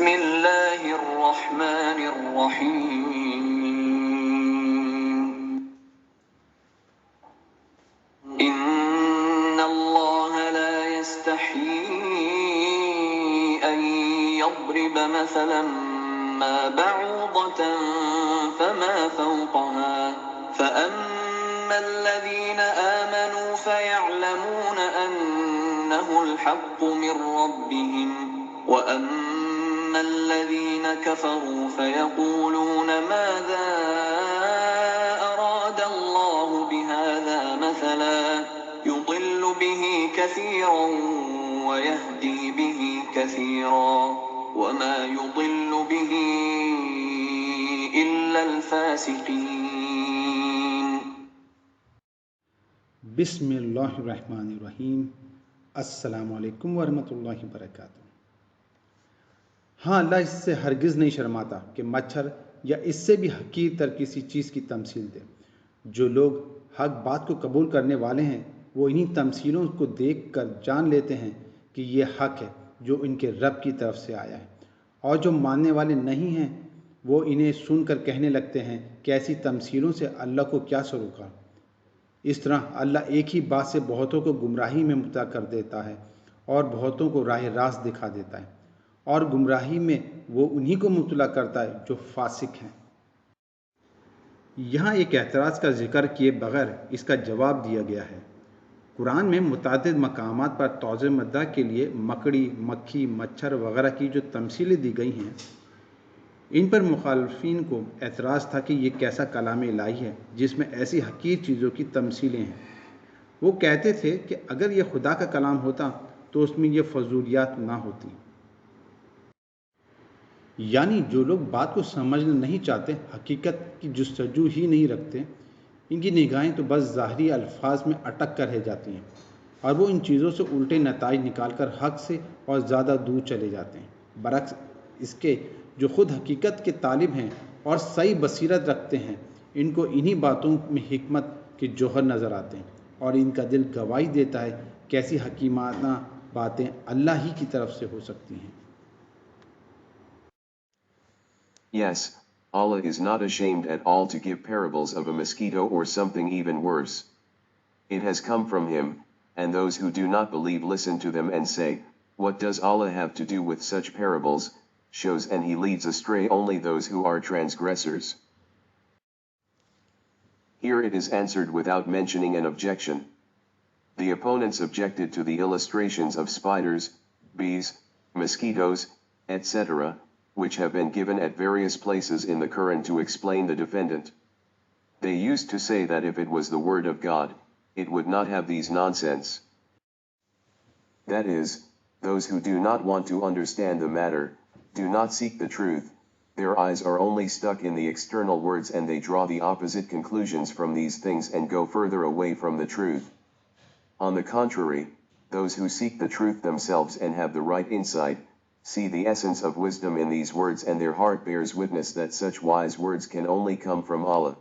बिस्मिल्लाहिर्रहमानिर्रहीम। इन्नल्लाह ला यस्तही अन यضرब मसलन मा बऊदतन फमा फौक़हा फअम्मा الذين آمنوا فيعلمون أنه الحق من ربهم وأما الذين كفروا فيقولون ماذا أراد الله بهذا مثلا يضل به كثيرا ويهدي به كثيرا وما يضل به إلا الفاسقين। बिस्मिल्लाहिर्रहमानिर्रहीम। अस्सलामु अलैकुम वरहमतुल्लाहि वबरकातुहू। हाँ, अल्लाह इससे हरगिज़ नहीं शर्माता कि मच्छर या इससे भी हकीर तर किसी चीज़ की तमसील दे। जो लोग हक बात को कबूल करने वाले हैं वो इन्हीं तमसीलों को देख कर जान लेते हैं कि ये हक है जो इनके रब की तरफ से आया है, और जो मानने वाले नहीं हैं वो इन्हें सुनकर कहने लगते हैं कि ऐसी तमसीलों से अल्लाह को क्या सरोकार। इस तरह अल्लाह एक ही बात से बहुतों को गुमराही में मुब्तला कर देता है और बहुतों को राह रास्त दिखा देता है, और गुमराही में वो उन्हीं को मुब्तला करता है जो फासिक हैं। यहाँ एक एतराज़ का जिक्र किए बगैर इसका जवाब दिया गया है। कुरान में मुतादिद मकामात पर तौज़े मद्दा के लिए मकड़ी, मक्खी, मच्छर वगैरह की जो तमसीलें दी गई हैं, इन पर मुखालफिन को एतराज़ था कि ये कैसा कलाम इलाही है जिसमें ऐसी हकीर चीज़ों की तमसीलें हैं। वो कहते थे कि अगर ये खुदा का कलाम होता तो उसमें ये फजूलियात ना होती। यानी जो लोग बात को समझना नहीं चाहते, हकीकत की जुस्तजू ही नहीं रखते, इनकी निगाहें तो बस ज़ाहरी अल्फाज में अटक कर रह जाती हैं और वो इन चीज़ों से उल्टे नताइज निकाल कर हक़ से और ज़्यादा दूर चले जाते हैं। बरक्स इसके जो ख़ुद हकीकत के तालिब हैं और सही बसीरत रखते हैं, इनको इन्हीं बातों में हिकमत के जौहर नज़र आते हैं और इनका दिल गवाही देता है कि ऐसी हकीमाना बातें अल्लाह ही की तरफ से हो सकती हैं। Yes, Allah is not ashamed at all to give parables of a mosquito or something even worse. It has come from Him, and those who do not believe listen to them and say, "What does Allah have to do with such parables?" shows and He leads astray only those who are transgressors. Here it is answered without mentioning an objection. The opponents objected to the illustrations of spiders, bees, mosquitoes, etc., which have been given at various places in the Quran to explain the defendant. They used to say that if it was the word of God, it would not have these nonsense. That is, those who do not want to understand the matter, do not seek the truth, their eyes are only stuck in the external words and they draw the opposite conclusions from these things and go further away from the truth. On the contrary, those who seek the truth themselves and have the right insight, see the essence of wisdom in these words and their heart bears witness that such wise words can only come from Allah.